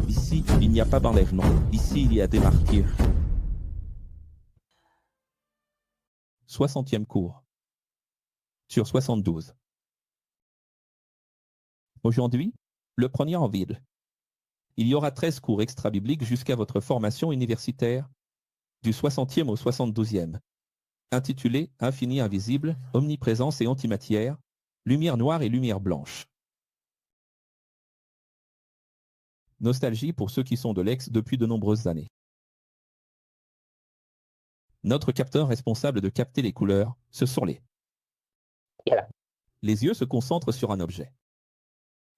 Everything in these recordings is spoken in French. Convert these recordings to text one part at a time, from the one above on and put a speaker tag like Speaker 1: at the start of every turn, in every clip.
Speaker 1: Ici, il n'y a pas d'enlèvement. Ici, il y a des martyrs. 60e cours. Sur 72. Aujourd'hui, le premier en ville. Il y aura 13 cours extra-bibliques jusqu'à votre formation universitaire, du 60e au 72e, intitulé Infini invisible, omniprésence et antimatière, lumière noire et lumière blanche. Nostalgie pour ceux qui sont de l'ex depuis de nombreuses années. Notre capteur responsable de capter les couleurs, ce sont les. Les yeux se concentrent sur un objet.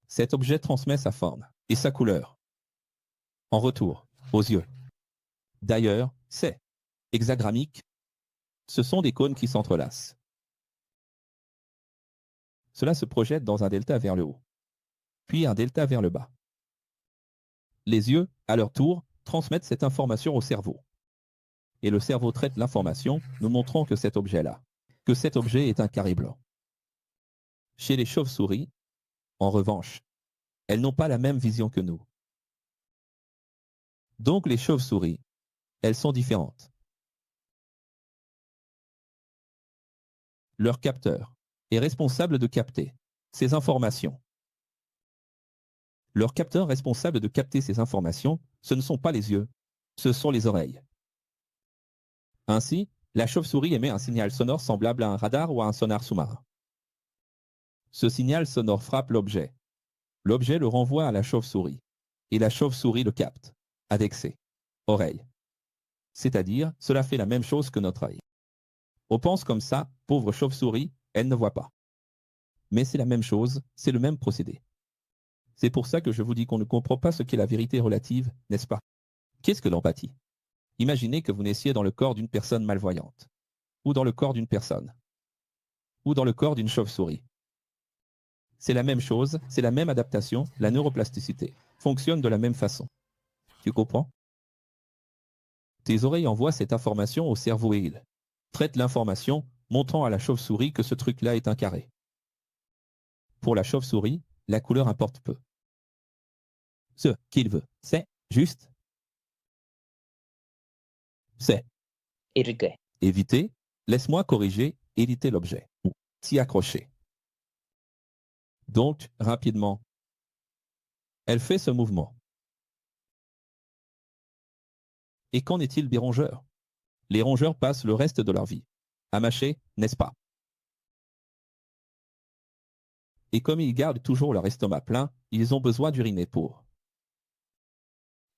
Speaker 1: Cet objet transmet sa forme et sa couleur. En retour, aux yeux. D'ailleurs, c'est hexagrammique. Ce sont des cônes qui s'entrelacent. Cela se projette dans un delta vers le haut, puis un delta vers le bas. Les yeux, à leur tour, transmettent cette information au cerveau. Et le cerveau traite l'information, nous montrant que cet objet-là, que cet objet est un carré blanc. Chez les chauves-souris, en revanche, elles n'ont pas la même vision que nous. Donc les chauves-souris, elles sont différentes. Leur capteur est responsable de capter ces informations. Leur capteur responsable de capter ces informations, ce ne sont pas les yeux, ce sont les oreilles. Ainsi, la chauve-souris émet un signal sonore semblable à un radar ou à un sonar sous-marin. Ce signal sonore frappe l'objet. L'objet le renvoie à la chauve-souris, et la chauve-souris le capte, avec ses oreilles. C'est-à-dire, cela fait la même chose que notre œil. On pense comme ça, pauvre chauve-souris, elle ne voit pas. Mais c'est la même chose, c'est le même procédé. C'est pour ça que je vous dis qu'on ne comprend pas ce qu'est la vérité relative, n'est-ce pas? Qu'est-ce que l'empathie? Imaginez que vous naissiez dans le corps d'une personne malvoyante, ou dans le corps d'une personne, ou dans le corps d'une chauve-souris. C'est la même chose, c'est la même adaptation, la neuroplasticité fonctionne de la même façon. Tu comprends? Tes oreilles envoient cette information au cerveau et il traite l'information, montrant à la chauve-souris que ce truc-là est un carré. Pour la chauve-souris, la couleur importe peu. Ce qu'il veut, c'est juste. C'est éviter, laisse-moi corriger, éviter l'objet, ou s'y accrocher. Donc, rapidement, elle fait ce mouvement. Et qu'en est-il des rongeurs? Les rongeurs passent le reste de leur vie à mâcher, n'est-ce pas? Et comme ils gardent toujours leur estomac plein, ils ont besoin d'uriner pour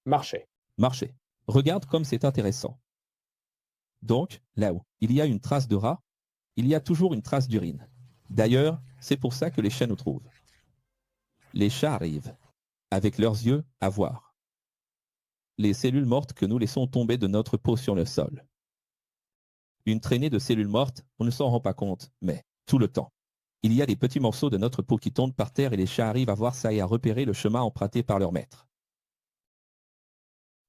Speaker 2: marcher.
Speaker 1: Regarde comme c'est intéressant. Donc, là où il y a une trace de rat, il y a toujours une trace d'urine. D'ailleurs, c'est pour ça que les chats nous trouvent. Les chats arrivent, avec leurs yeux, à voir les cellules mortes que nous laissons tomber de notre peau sur le sol. Une traînée de cellules mortes, on ne s'en rend pas compte, mais, tout le temps, il y a des petits morceaux de notre peau qui tombent par terre et les chats arrivent à voir ça et à repérer le chemin emprunté par leur maître.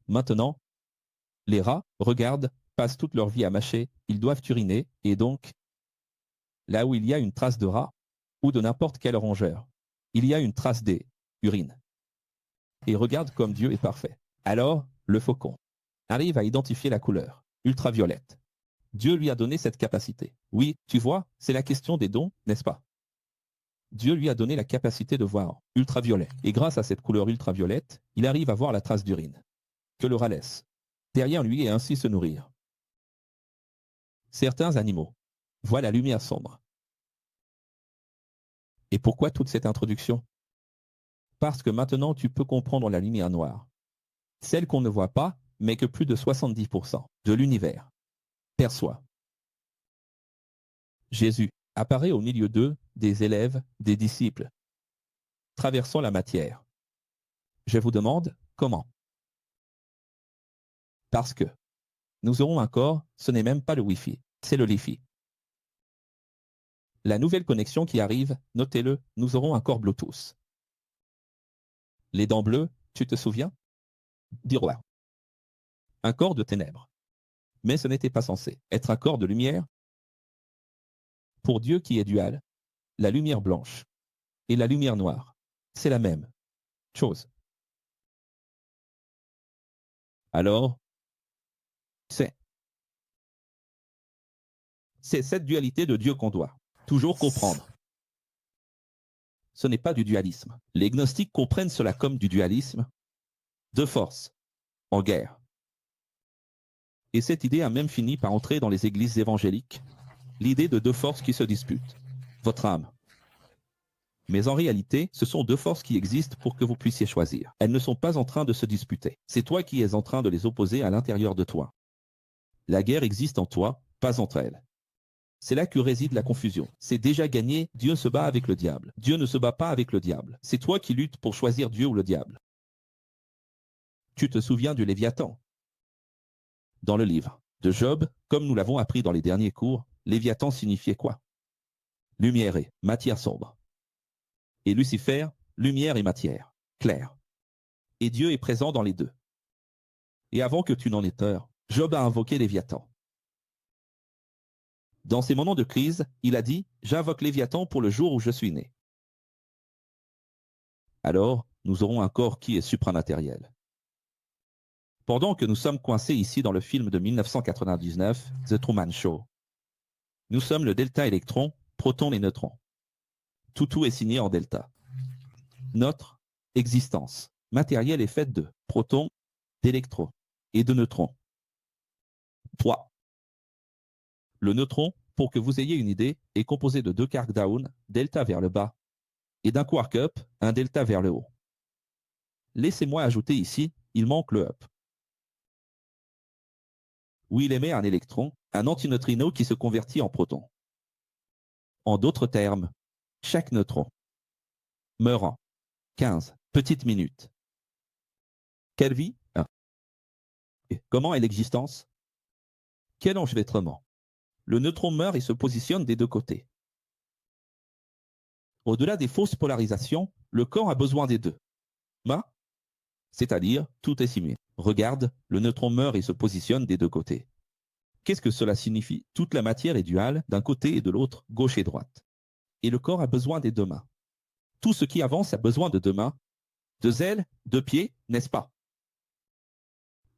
Speaker 1: Maintenant, les rats, regardent, passent toute leur vie à mâcher, ils doivent uriner, et donc, là où il y a une trace de rat, ou de n'importe quel rongeur, il y a une trace des urines. Et regarde comme Dieu est parfait. Alors, le faucon arrive à identifier la couleur, ultraviolette. Dieu lui a donné cette capacité. Oui, tu vois, c'est la question des dons, n'est-ce pas? Dieu lui a donné la capacité de voir ultraviolet. Et grâce à cette couleur ultraviolette, il arrive à voir la trace d'urine que le rat laisse derrière lui et ainsi se nourrir. Certains animaux voient la lumière sombre. Et pourquoi toute cette introduction? Parce que maintenant tu peux comprendre la lumière noire. Celle qu'on ne voit pas, mais que plus de 70% de l'univers perçoit. Jésus apparaît au milieu d'eux, des élèves, des disciples, traversant la matière. Je vous demande, comment? Parce que nous aurons un corps, ce n'est même pas le Wi-Fi, c'est le Li-Fi. La nouvelle connexion qui arrive, notez-le, nous aurons un corps Bluetooth. Les dents bleues, tu te souviens? Dire un corps de ténèbres. Mais ce n'était pas censé être un corps de lumière. Pour Dieu qui est dual, la lumière blanche et la lumière noire, c'est la même chose. Alors, c'est cette dualité de Dieu qu'on doit toujours comprendre. Ce n'est pas du dualisme. Les gnostiques comprennent cela comme du dualisme de force, en guerre. Et cette idée a même fini par entrer dans les églises évangéliques, l'idée de deux forces qui se disputent, votre âme. Mais en réalité, ce sont deux forces qui existent pour que vous puissiez choisir. Elles ne sont pas en train de se disputer. C'est toi qui es en train de les opposer à l'intérieur de toi. La guerre existe en toi, pas entre elles. C'est là que réside la confusion. C'est déjà gagné, Dieu se bat avec le diable. Dieu ne se bat pas avec le diable. C'est toi qui luttes pour choisir Dieu ou le diable. Tu te souviens du Léviathan? Dans le livre de Job, comme nous l'avons appris dans les derniers cours, Léviathan signifiait quoi? Lumière et matière sombre. Et Lucifer, lumière et matière claire. Et Dieu est présent dans les deux. Et avant que tu n'en aies peur, Job a invoqué Léviathan. Dans ces moments de crise, il a dit « J'invoque Léviathan pour le jour où je suis né ». Alors, nous aurons un corps qui est supramatériel. Pendant que nous sommes coincés ici dans le film de 1999, The Truman Show, nous sommes le delta électron, proton et neutron. Tout est signé en delta. Notre existence matérielle est faite de protons, d'électrons et de neutrons. 3. Le neutron, pour que vous ayez une idée, est composé de deux quarks down, delta vers le bas, et d'un quark up, un delta vers le haut. Laissez-moi ajouter ici, il manque le up, où il émet un électron, un antineutrino qui se convertit en proton. En d'autres termes, chaque neutron meurt en 15 petites minutes. Quelle vie? Et comment est l'existence? Quel enchevêtrement? Le neutron meurt et se positionne des deux côtés. Au-delà des fausses polarisations, le corps a besoin des deux. C'est-à-dire, tout est simulé. Regarde, le neutron meurt et se positionne des deux côtés. Qu'est-ce que cela signifie? Toute la matière est duale, d'un côté et de l'autre, gauche et droite. Et le corps a besoin des deux mains. Tout ce qui avance a besoin de deux mains, deux ailes, deux pieds, n'est-ce pas?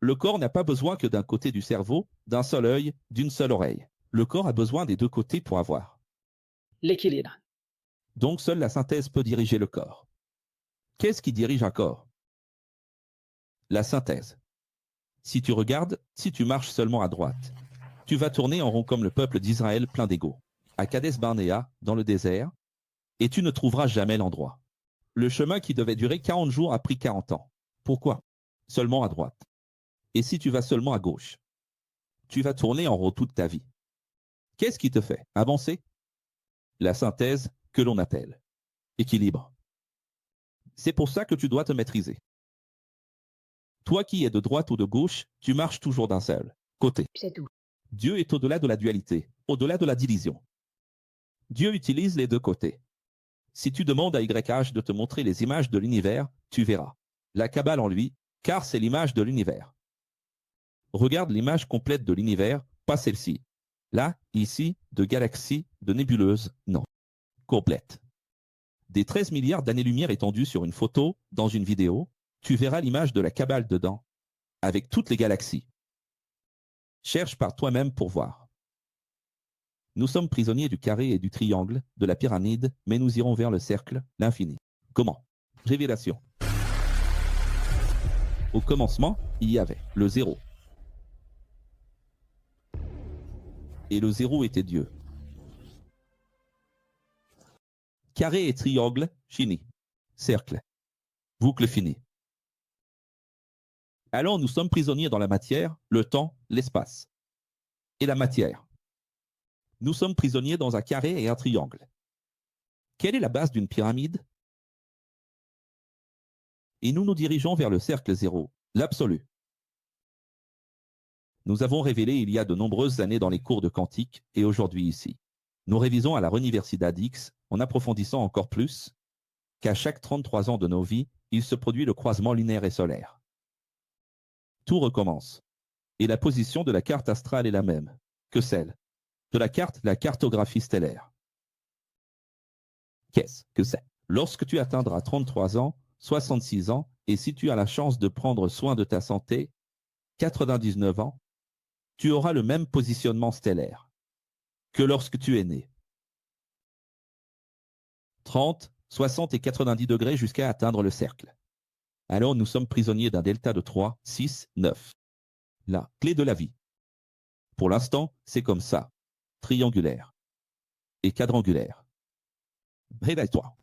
Speaker 1: Le corps n'a pas besoin que d'un côté du cerveau, d'un seul œil, d'une seule oreille. Le corps a besoin des deux côtés pour avoir
Speaker 2: l'équilibre.
Speaker 1: Donc seule la synthèse peut diriger le corps. Qu'est-ce qui dirige un corps? La synthèse. Si tu regardes, si tu marches seulement à droite, tu vas tourner en rond comme le peuple d'Israël plein d'ego, à Kades Barnéa, dans le désert, et tu ne trouveras jamais l'endroit. Le chemin qui devait durer 40 jours a pris 40 ans. Pourquoi? Seulement à droite. Et si tu vas seulement à gauche, tu vas tourner en rond toute ta vie. Qu'est-ce qui te fait avancer? La synthèse que l'on appelle équilibre. C'est pour ça que tu dois te maîtriser. Toi qui es de droite ou de gauche, tu marches toujours d'un seul côté.
Speaker 2: C'est tout.
Speaker 1: Dieu est au-delà de la dualité, au-delà de la division. Dieu utilise les deux côtés. Si tu demandes à YH de te montrer les images de l'univers, tu verras la Kabbale en lui, car c'est l'image de l'univers. Regarde l'image complète de l'univers, pas celle-ci. Là, ici, de galaxies, de nébuleuses, non. Complète. Des 13 milliards d'années-lumière étendues sur une photo, dans une vidéo, tu verras l'image de la Kabbale dedans, avec toutes les galaxies. Cherche par toi-même pour voir. Nous sommes prisonniers du carré et du triangle, de la pyramide, mais nous irons vers le cercle, l'infini. Comment? Révélation. Au commencement, il y avait le zéro. Et le zéro était Dieu. Carré et triangle, fini. Cercle. Boucle finie. Alors nous sommes prisonniers dans la matière, le temps, l'espace. Et la matière. Nous sommes prisonniers dans un carré et un triangle. Quelle est la base d'une pyramide? Et nous nous dirigeons vers le cercle zéro, l'absolu. Nous avons révélé il y a de nombreuses années dans les cours de quantique et aujourd'hui ici. Nous révisons à la Universidad X en approfondissant encore plus qu'à chaque 33 ans de nos vies, il se produit le croisement lunaire et solaire. Tout recommence. Et la position de la carte astrale est la même que celle de la cartographie stellaire. Qu'est-ce que c'est? Lorsque tu atteindras 33 ans, 66 ans, et si tu as la chance de prendre soin de ta santé, 99 ans, tu auras le même positionnement stellaire que lorsque tu es né. 30, 60 et 90 degrés jusqu'à atteindre le cercle. Alors nous sommes prisonniers d'un delta de 3, 6, 9. La clé de la vie. Pour l'instant, c'est comme ça. Triangulaire et quadrangulaire. Réveille-toi.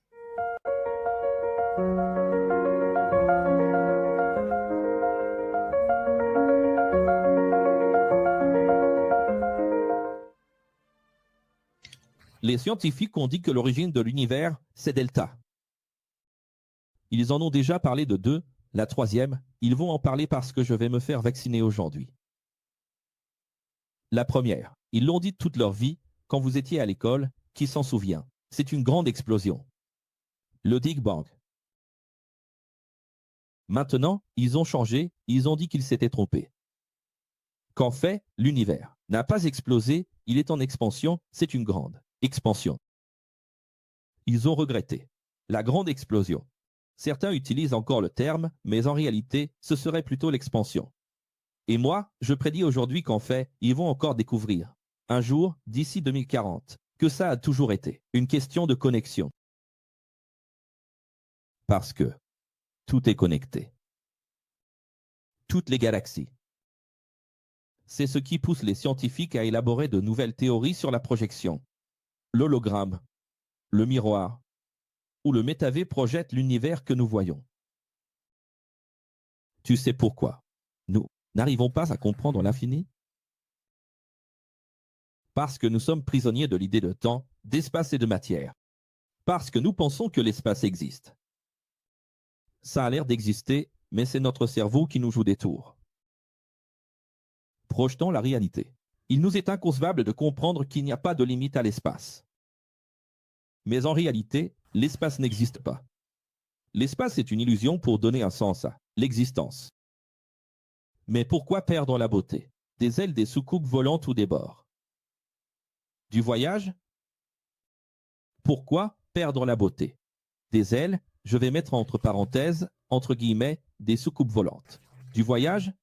Speaker 1: Les scientifiques ont dit que l'origine de l'univers, c'est delta. Ils en ont déjà parlé de 2, la troisième, ils vont en parler parce que je vais me faire vacciner aujourd'hui. La première, ils l'ont dit toute leur vie, quand vous étiez à l'école, qui s'en souvient, c'est une grande explosion. Le Big Bang. Maintenant, ils ont changé, ils ont dit qu'ils s'étaient trompés. Qu'en fait, l'univers n'a pas explosé, il est en expansion, c'est une grande expansion. Ils ont regretté la grande explosion. Certains utilisent encore le terme, mais en réalité, ce serait plutôt l'expansion. Et moi, je prédis aujourd'hui qu'en fait, ils vont encore découvrir, un jour, d'ici 2040, que ça a toujours été une question de connexion. Parce que tout est connecté. Toutes les galaxies. C'est ce qui pousse les scientifiques à élaborer de nouvelles théories sur la projection. L'hologramme, le miroir, ou le métavers projette l'univers que nous voyons. Tu sais pourquoi nous n'arrivons pas à comprendre l'infini? Parce que nous sommes prisonniers de l'idée de temps, d'espace et de matière. Parce que nous pensons que l'espace existe. Ça a l'air d'exister, mais c'est notre cerveau qui nous joue des tours. Projetons la réalité. Il nous est inconcevable de comprendre qu'il n'y a pas de limite à l'espace. Mais en réalité, l'espace n'existe pas. L'espace est une illusion pour donner un sens à l'existence. Mais pourquoi perdre la beauté des ailes des soucoupes volantes ou des bords? Du voyage? Pourquoi perdre la beauté des ailes? Je vais mettre entre parenthèses, entre guillemets, des soucoupes volantes. Du voyage?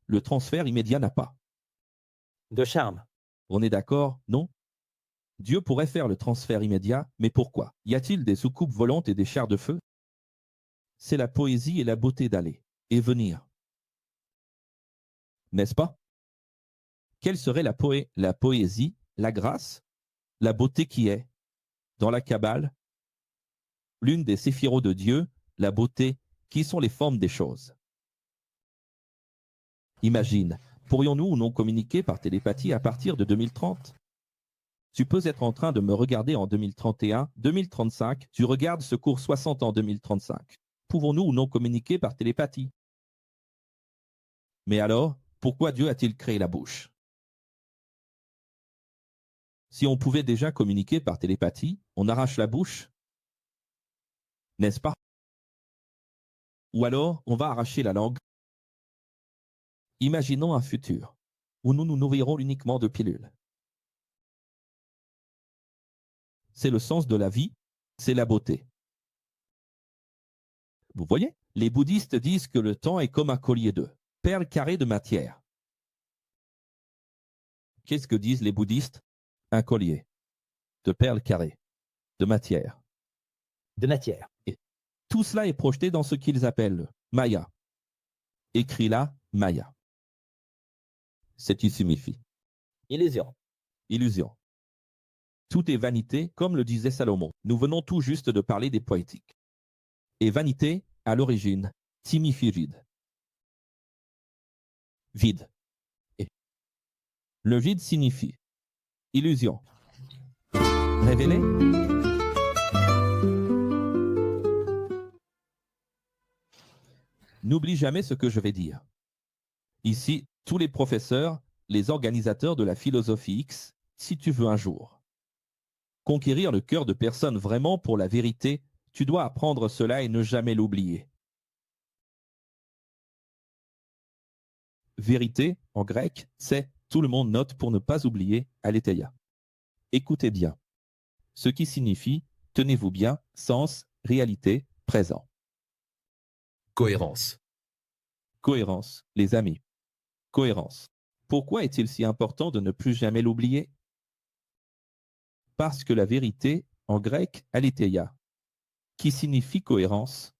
Speaker 1: Le transfert immédiat n'a pas
Speaker 2: de charme.
Speaker 1: On est d'accord, non? Dieu pourrait faire le transfert immédiat, mais pourquoi? Y a-t-il des soucoupes volantes et des chars de feu? C'est la poésie et la beauté d'aller et venir. N'est-ce pas? Quelle serait la poésie, la grâce, la beauté qui est, dans la Kabbale, l'une des séphirots de Dieu, la beauté, qui sont les formes des choses? Imagine, pourrions-nous ou non communiquer par télépathie à partir de 2030? Tu peux être en train de me regarder en 2031, 2035, tu regardes ce cours 60 en 2035. Pouvons-nous ou non communiquer par télépathie? Mais alors, pourquoi Dieu a-t-il créé la bouche? Si on pouvait déjà communiquer par télépathie, on arrache la bouche? N'est-ce pas? Ou alors, on va arracher la langue? Imaginons un futur où nous nous nourrirons uniquement de pilules. C'est le sens de la vie, c'est la beauté. Vous voyez? Les bouddhistes disent que le temps est comme un collier de perles carrées de matière. Qu'est-ce que disent les bouddhistes? Un collier de perles carrées de matière.
Speaker 2: De matière.
Speaker 1: Et tout cela est projeté dans ce qu'ils appellent le Maya. Écrit là, Maya. C'est qui signifie
Speaker 2: Illusion.
Speaker 1: illusion. Tout est vanité, comme le disait Salomon. Nous venons tout juste de parler des poétiques. Et vanité, à l'origine, signifie vide. Vide. Et le vide signifie illusion. Révélé? N'oublie jamais ce que je vais dire. Ici, tous les professeurs, les organisateurs de la philosophie X, si tu veux un jour conquérir le cœur de personnes vraiment pour la vérité, tu dois apprendre cela et ne jamais l'oublier. Vérité, en grec, c'est tout le monde note pour ne pas oublier aletheia. Écoutez bien. Ce qui signifie, tenez-vous bien, sens, réalité, présent.
Speaker 3: Cohérence.
Speaker 1: Cohérence, les amis. Cohérence. Pourquoi est-il si important de ne plus jamais l'oublier? Parce que la vérité, en grec, aletheia, qui signifie cohérence.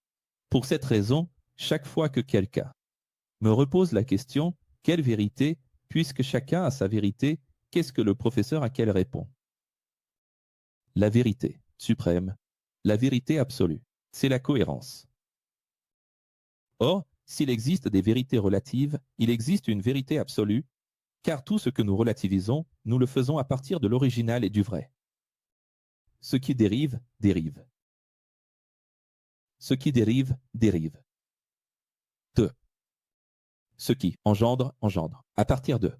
Speaker 1: Pour cette raison, chaque fois que quelqu'un me repose la question « Quelle vérité ?» puisque chacun a sa vérité, qu'est-ce que le professeur à quel répond? La vérité suprême, la vérité absolue, c'est la cohérence. Or, s'il existe des vérités relatives, il existe une vérité absolue, car tout ce que nous relativisons, nous le faisons à partir de l'original et du vrai. Ce qui dérive, dérive. Ce qui dérive, dérive. 2. Ce qui engendre, engendre. À partir de.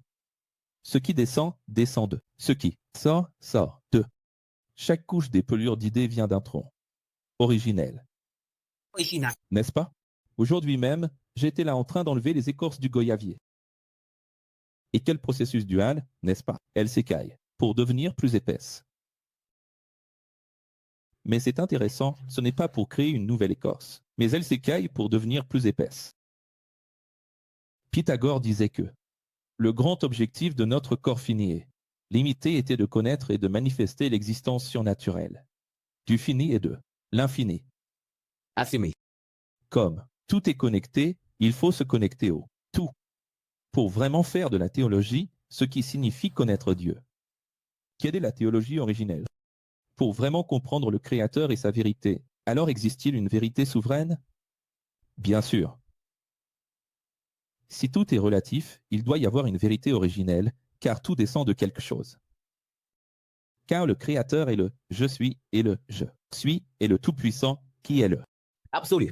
Speaker 1: Ce qui descend, descend de. Ce qui sort, sort de. Chaque couche des pelures d'idées vient d'un tronc. Originel.
Speaker 3: Original.
Speaker 1: N'est-ce pas? Aujourd'hui même, j'étais là en train d'enlever les écorces du goyavier. Et quel processus dual, n'est-ce pas? Elles s'écaillent pour devenir plus épaisses. Mais c'est intéressant, ce n'est pas pour créer une nouvelle écorce, mais elles s'écaillent pour devenir plus épaisses. Pythagore disait que le grand objectif de notre corps fini limité était de connaître et de manifester l'existence surnaturelle du fini et de l'infini.
Speaker 3: Assumé.
Speaker 1: Comme tout est connecté, il faut se connecter au tout pour vraiment faire de la théologie ce qui signifie connaître Dieu. Quelle est la théologie originelle? Pour vraiment comprendre le Créateur et sa vérité, alors existe-t-il une vérité souveraine? Bien sûr. Si tout est relatif, il doit y avoir une vérité originelle, car tout descend de quelque chose. Car le Créateur est le « je suis » et le « je suis » est le Tout-Puissant qui est le
Speaker 3: Absolu.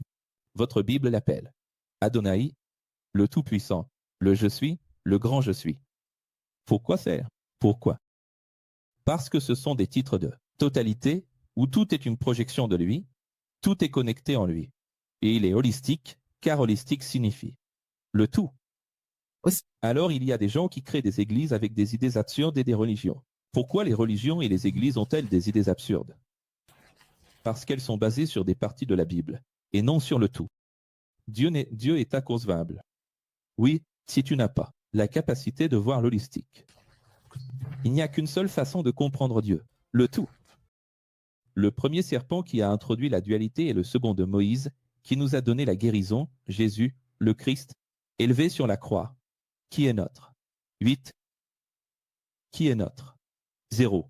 Speaker 1: Votre Bible l'appelle Adonai, le Tout-Puissant, le « je suis », le grand « je suis ». Pourquoi faire? Pourquoi? Parce que ce sont des titres de totalité où tout est une projection de lui, tout est connecté en lui. Et il est holistique, car holistique signifie le tout. Alors il y a des gens qui créent des églises avec des idées absurdes et des religions. Pourquoi les religions et les églises ont-elles des idées absurdes? Parce qu'elles sont basées sur des parties de la Bible, et non sur le tout. Dieu est inconcevable. Oui, si tu n'as pas la capacité de voir l'holistique. Il n'y a qu'une seule façon de comprendre Dieu, le tout. Le premier serpent qui a introduit la dualité est le second de Moïse, qui nous a donné la guérison, Jésus, le Christ, élevé sur la croix. Qui est notre? 8. Qui est notre? 0.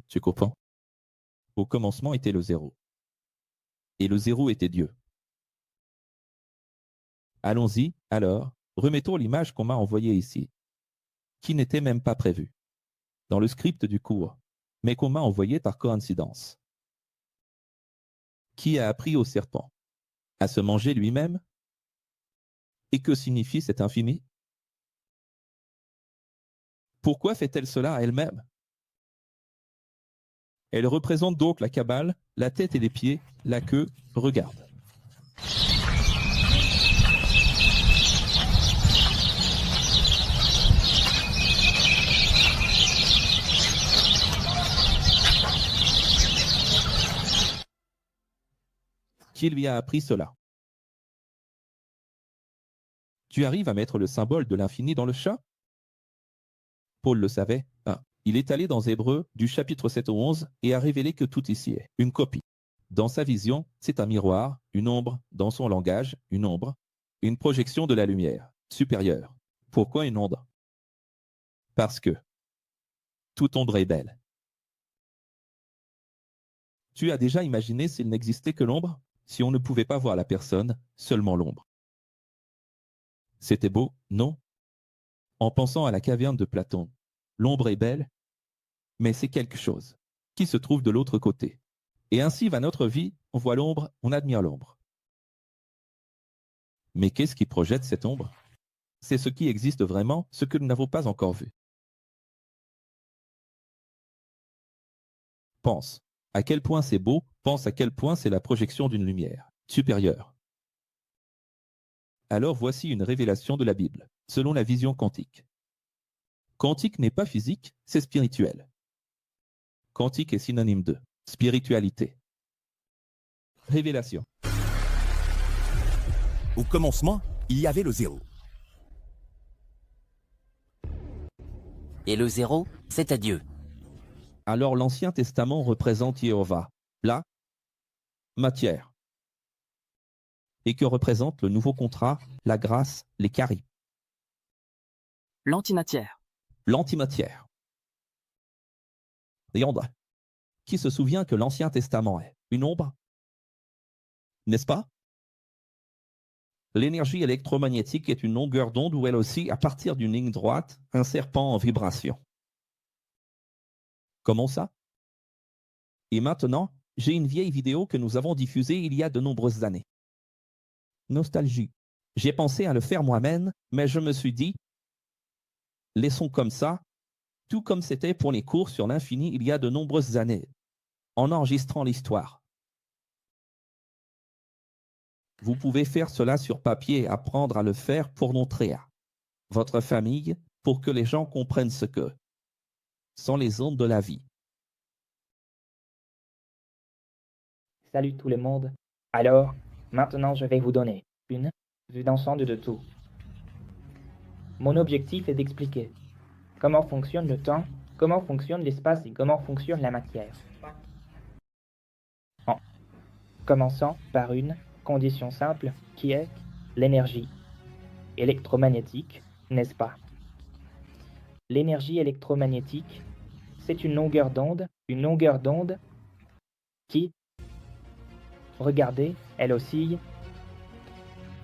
Speaker 1: Tu comprends? Au commencement était le 0. Et le 0 était Dieu. Allons-y, alors, remettons l'image qu'on m'a envoyée ici, qui n'était même pas prévue dans le script du cours, mais qu'on m'a envoyé par coïncidence. Qui a appris au serpent à se manger lui-même? Et que signifie cet infini? Pourquoi fait-elle cela à elle-même? Elle représente donc la Kabbale, la tête et les pieds, la queue, regarde. Qui lui a appris cela? Tu arrives à mettre le symbole de l'infini dans le chat? Paul le savait. Il est allé dans Hébreux du chapitre 7 au 11 et a révélé que tout ici est une copie. Dans sa vision, c'est un miroir, une ombre, dans son langage, une ombre, une projection de la lumière supérieure. Pourquoi une ombre? Parce que toute ombre est belle. Tu as déjà imaginé s'il n'existait que l'ombre? Si on ne pouvait pas voir la personne, seulement l'ombre. C'était beau, non? En pensant à la caverne de Platon, l'ombre est belle, mais c'est quelque chose qui se trouve de l'autre côté. Et ainsi va notre vie, on voit l'ombre, on admire l'ombre. Mais qu'est-ce qui projette cette ombre? C'est ce qui existe vraiment, ce que nous n'avons pas encore vu. Pense à quel point c'est beau, pense à quel point c'est la projection d'une lumière supérieure. Alors voici une révélation de la Bible, selon la vision quantique. Quantique n'est pas physique, c'est spirituel. Quantique est synonyme de spiritualité. Révélation.
Speaker 4: Au commencement, il y avait le zéro.
Speaker 3: Et le 0, c'est à Dieu.
Speaker 1: Alors l'Ancien Testament représente Jéhovah, la matière. Et que représente le nouveau contrat, la grâce, les charis,
Speaker 4: L'antimatière.
Speaker 1: l'antimatière. Et ombre. Qui se souvient que l'Ancien Testament est une ombre? N'est-ce pas? L'énergie électromagnétique est une longueur d'onde où elle aussi, à partir d'une ligne droite, un serpent en vibration. Comment ça? Et maintenant, j'ai une vieille vidéo que nous avons diffusée il y a de nombreuses années. Nostalgie. J'ai pensé à le faire moi-même, mais je me suis dit, laissons comme ça, tout comme c'était pour les cours sur l'infini il y a de nombreuses années, en enregistrant l'histoire. Vous pouvez faire cela sur papier et apprendre à le faire pour montrer à votre famille, pour que les gens comprennent ce que sont les ondes de la vie.
Speaker 5: Salut tout le monde. Alors, maintenant je vais vous donner une vue d'ensemble de tout. Mon objectif est d'expliquer comment fonctionne le temps, comment fonctionne l'espace et comment fonctionne la matière. En commençant par une condition simple qui est l'énergie électromagnétique, n'est-ce pas? L'énergie électromagnétique, c'est une longueur d'onde qui, regardez, elle oscille,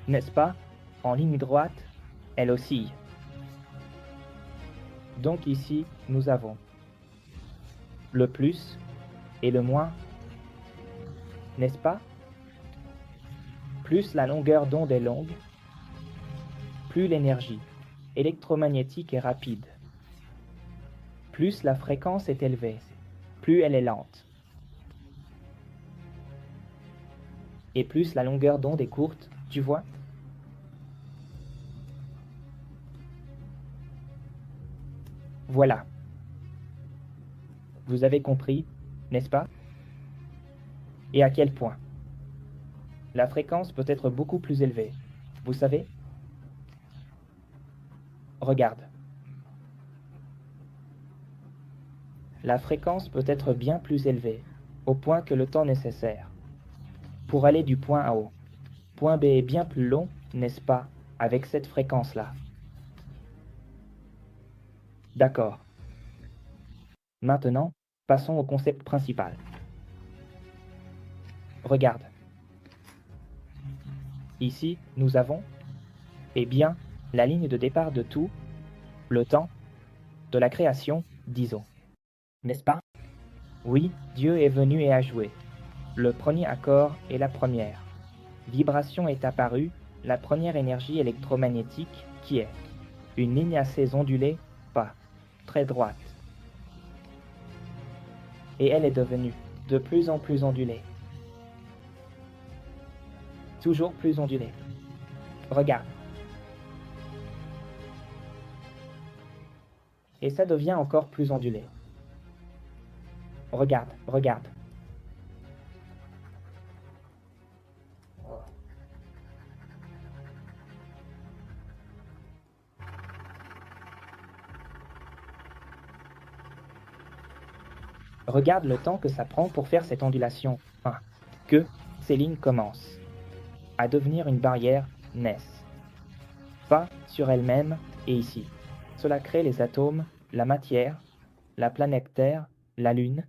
Speaker 5: n'est-ce pas? En ligne droite, elle oscille. Donc ici, nous avons le plus et le moins, n'est-ce pas? Plus la longueur d'onde est longue, plus l'énergie électromagnétique est rapide. Plus la fréquence est élevée, plus elle est lente. Et plus la longueur d'onde est courte, tu vois? Voilà. Vous avez compris, n'est-ce pas? Et à quel point? La fréquence peut être beaucoup plus élevée. Vous savez? Regarde. La fréquence peut être bien plus élevée, au point que le temps nécessaire pour aller du point A au point B est bien plus long, n'est-ce pas, avec cette fréquence-là? D'accord. Maintenant, passons au concept principal. Regarde. Ici, nous avons, eh bien, la ligne de départ de tout, le temps, de la création, disons. N'est-ce pas? Oui, Dieu est venu et a joué. Le premier accord est la première. Vibration est apparue, la première énergie électromagnétique qui est une ligne assez ondulée, pas très droite. Et elle est devenue de plus en plus ondulée. Toujours plus ondulée. Regarde. Et ça devient encore plus ondulé. Regarde, regarde. Regarde le temps que ça prend pour faire cette ondulation. Que ces lignes commencent à devenir une barrière naissent. Pas sur elles-mêmes et ici. Cela crée les atomes, la matière, la planète Terre, la Lune,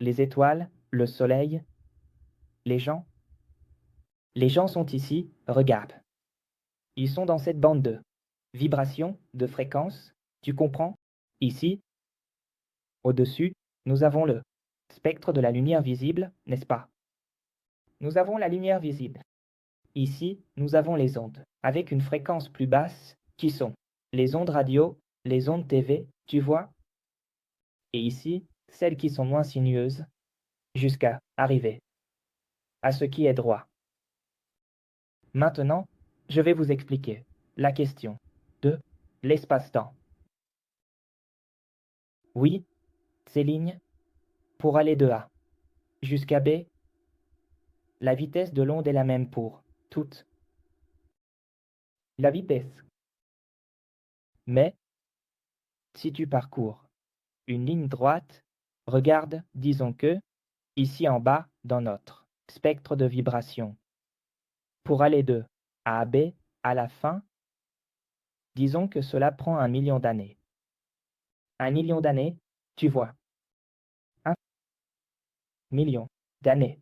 Speaker 5: les étoiles, le Soleil, les gens. Les gens sont ici, regarde. Ils sont dans cette bande de vibrations, de fréquences, tu comprends? Ici, au-dessus, nous avons le spectre de la lumière visible, n'est-ce pas? Nous avons la lumière visible. Ici, nous avons les ondes, avec une fréquence plus basse, qui sont les ondes radio, les ondes TV, tu vois? Et ici, celles qui sont moins sinueuses, jusqu'à arriver à ce qui est droit. Maintenant, je vais vous expliquer la question de l'espace-temps. Oui, ces lignes, pour aller de A jusqu'à B, la vitesse de l'onde est la même pour toutes. La vitesse. Mais, Si tu parcours une ligne droite, regarde, disons que, ici en bas, dans notre spectre de vibration, pour aller de A à B à la fin, disons que cela prend 1 million d'années. 1 million d'années, tu vois. 1 million d'années.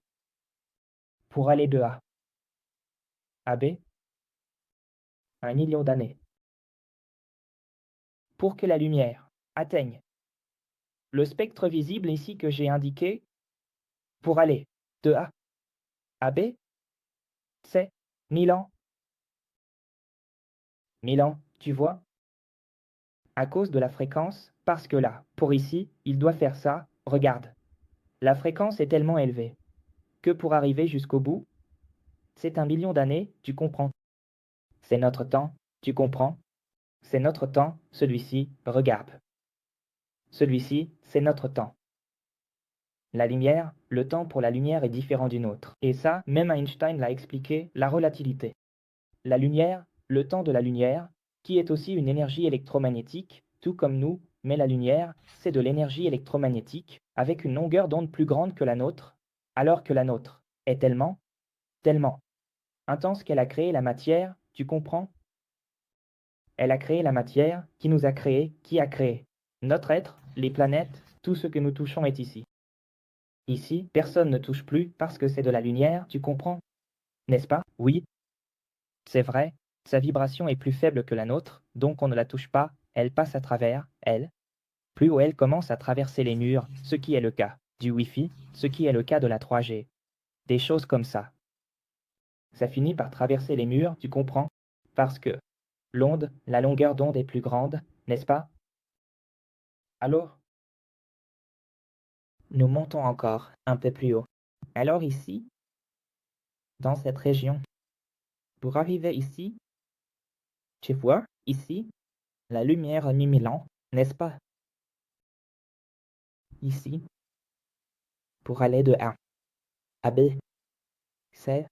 Speaker 5: Pour aller de A à B, 1 million d'années. Pour que la lumière atteigne le spectre visible ici que j'ai indiqué, pour aller de A à B, c'est 1000 ans. 1000 ans, tu vois? À cause de la fréquence, parce que là, pour ici, il doit faire ça, regarde. La fréquence est tellement élevée que pour arriver jusqu'au bout, c'est 1 million d'années, tu comprends? C'est notre temps, tu comprends? C'est notre temps, celui-ci, regarde. Celui-ci, c'est notre temps. La lumière, le temps pour la lumière est différent d'une autre. Et ça, même Einstein l'a expliqué, la relativité. La lumière, le temps de la lumière, qui est aussi une énergie électromagnétique, tout comme nous, mais la lumière, c'est de l'énergie électromagnétique, avec une longueur d'onde plus grande que la nôtre, alors que la nôtre est tellement, tellement intense qu'elle a créé la matière, tu comprends? Elle a créé la matière, qui nous a créé, qui a créé notre être, les planètes, tout ce que nous touchons est ici. Ici, personne ne touche plus parce que c'est de la lumière, tu comprends? N'est-ce pas? Oui, c'est vrai, sa vibration est plus faible que la nôtre, donc on ne la touche pas, elle passe à travers, elle. Plus haut elle commence à traverser les murs, ce qui est le cas du Wi-Fi, ce qui est le cas de la 3G. Des choses comme ça. Ça finit par traverser les murs, tu comprends? Parce que l'onde, la longueur d'onde est plus grande, n'est-ce pas? Alors, nous montons encore un peu plus haut. Alors ici, dans cette région, pour arriver ici, tu vois, ici, la lumière a mis 1000 ans, n'est-ce pas? Ici, pour aller de A à B, c'est,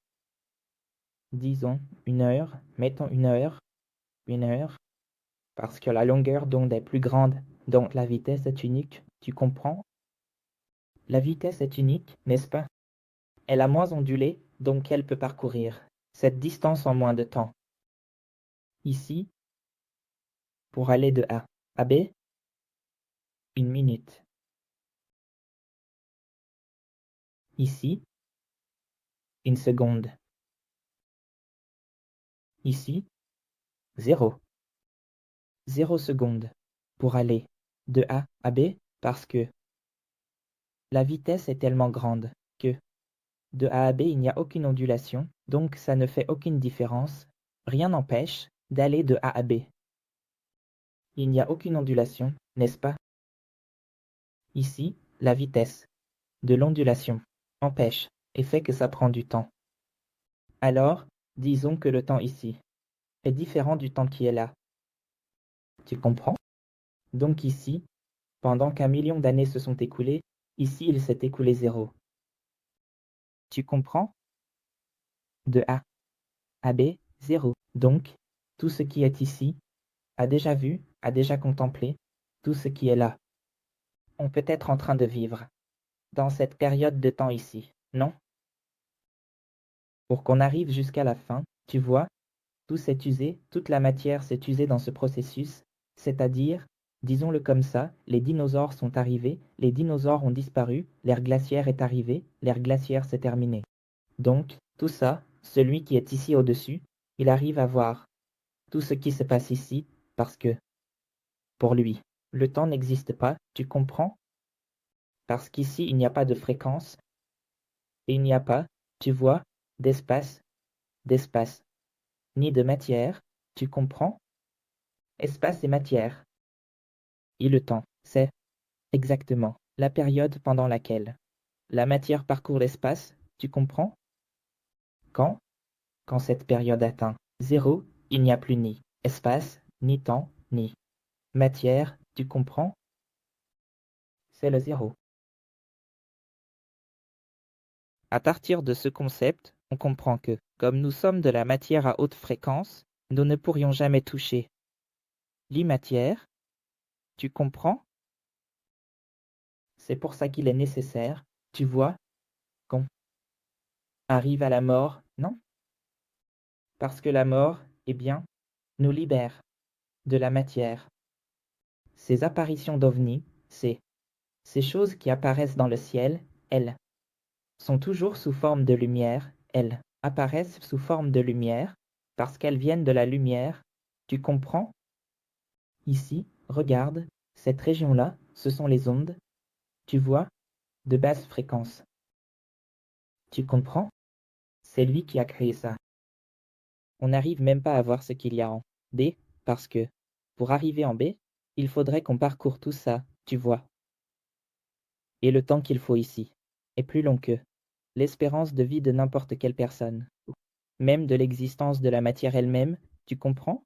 Speaker 5: disons, 1 heure, mettons 1 heure, parce que la longueur d'onde est plus grande, donc la vitesse est unique, tu comprends? La vitesse est unique, n'est-ce pas? Elle a moins ondulé, donc elle peut parcourir cette distance en moins de temps. Ici, pour aller de A à B, 1 minute. Ici, 1 seconde. Ici, 0. 0 seconde pour aller de A à B parce que la vitesse est tellement grande que de A à B il n'y a aucune ondulation, donc ça ne fait aucune différence. Rien n'empêche d'aller de A à B. Il n'y a aucune ondulation, n'est-ce pas? Ici, la vitesse de l'ondulation empêche et fait que ça prend du temps. Alors, disons que le temps ici est différent du temps qui est là. Tu comprends? Donc ici, pendant qu'1 million d'années se sont écoulées, ici il s'est écoulé 0. Tu comprends? De A à B, 0. Donc, tout ce qui est ici a déjà vu, a déjà contemplé, tout ce qui est là. On peut être en train de vivre dans cette période de temps ici, non? Pour qu'on arrive jusqu'à la fin, tu vois, tout s'est usé, toute la matière s'est usée dans ce processus, c'est-à-dire, disons-le comme ça, les dinosaures sont arrivés, les dinosaures ont disparu, l'ère glaciaire est arrivée, l'ère glaciaire s'est terminée. Donc, tout ça, celui qui est ici au-dessus, il arrive à voir tout ce qui se passe ici, parce que, pour lui, le temps n'existe pas, tu comprends? Parce qu'ici, il n'y a pas de fréquence, et il n'y a pas, tu vois, d'espace, ni de matière, tu comprends? Espace et matière. Et le temps, c'est exactement la période pendant laquelle la matière parcourt l'espace, tu comprends? Quand? Quand cette période atteint 0, il n'y a plus ni espace, ni temps, ni matière, tu comprends? C'est le 0. À partir de ce concept, on comprend que, comme nous sommes de la matière à haute fréquence, nous ne pourrions jamais toucher l'immatière, Tu comprends? C'est pour ça qu'il est nécessaire, tu vois, qu'on arrive à la mort, non? Parce que la mort, eh bien, nous libère de la matière. Ces apparitions d'ovnis, ces choses qui apparaissent dans le ciel, elles sont toujours sous forme de lumière, elles apparaissent sous forme de lumière parce qu'elles viennent de la lumière, tu comprends? Ici, regarde, cette région-là, ce sont les ondes, tu vois, de basse fréquence. Tu comprends? C'est lui qui a créé ça. On n'arrive même pas à voir ce qu'il y a en B, parce que, pour arriver en B, il faudrait qu'on parcourt tout ça, tu vois. Et le temps qu'il faut ici est plus long que l'espérance de vie de n'importe quelle personne, même de l'existence de la matière elle-même, tu comprends?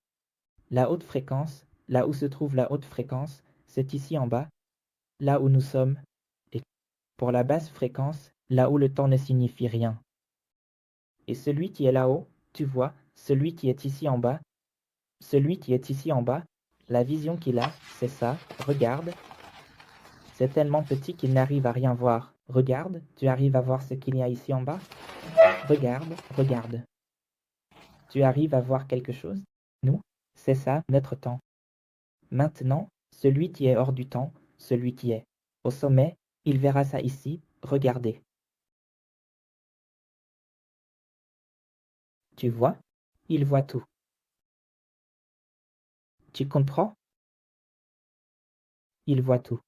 Speaker 5: La haute fréquence, là où se trouve la haute fréquence, c'est ici en bas, là où nous sommes, et pour la basse fréquence, là où le temps ne signifie rien. Et celui qui est là-haut, tu vois, celui qui est ici en bas, celui qui est ici en bas, la vision qu'il a, c'est ça, regarde. C'est tellement petit qu'il n'arrive à rien voir. Regarde, tu arrives à voir ce qu'il y a ici en bas? Regarde, regarde. Tu arrives à voir quelque chose? Nous, c'est ça, notre temps. Maintenant, celui qui est hors du temps, celui qui est au sommet, il verra ça ici, regardez. Tu vois? Il voit tout. Tu comprends? Il voit tout.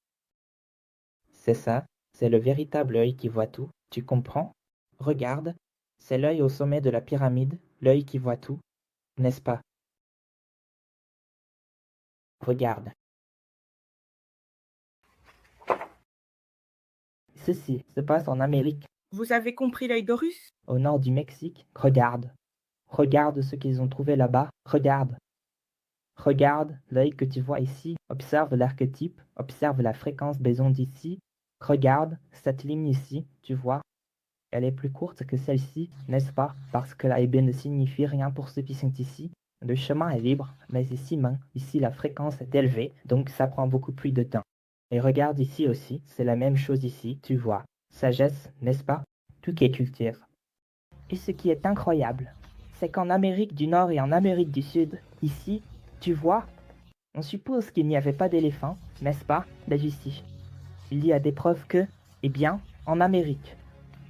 Speaker 5: C'est ça, c'est le véritable œil qui voit tout. Tu comprends? Regarde, c'est l'œil au sommet de la pyramide, l'œil qui voit tout, n'est-ce pas? Regarde. Ceci se passe en Amérique,
Speaker 4: Vous avez compris l'œil d'Horus?
Speaker 5: au nord du Mexique. Regarde. Regarde ce qu'ils ont trouvé là-bas. Regarde. Regarde l'œil que tu vois ici. Observe l'archétype. Observe la fréquence des ondes ici. Regarde cette ligne ici, tu vois. Elle est plus courte que celle-ci, n'est-ce pas? Parce que la EB ne signifie rien pour ceux qui sont ici. Le chemin est libre, mais ici, ici la fréquence est élevée, donc ça prend beaucoup plus de temps. Et regarde ici aussi, c'est la même chose ici, tu vois. Sagesse, n'est-ce pas? Tout est culture. Et ce qui est incroyable, c'est qu'en Amérique du Nord et en Amérique du Sud, ici, tu vois, on suppose qu'il n'y avait pas d'éléphants, n'est-ce pas? Mais ici, il y a des preuves que, eh bien, en Amérique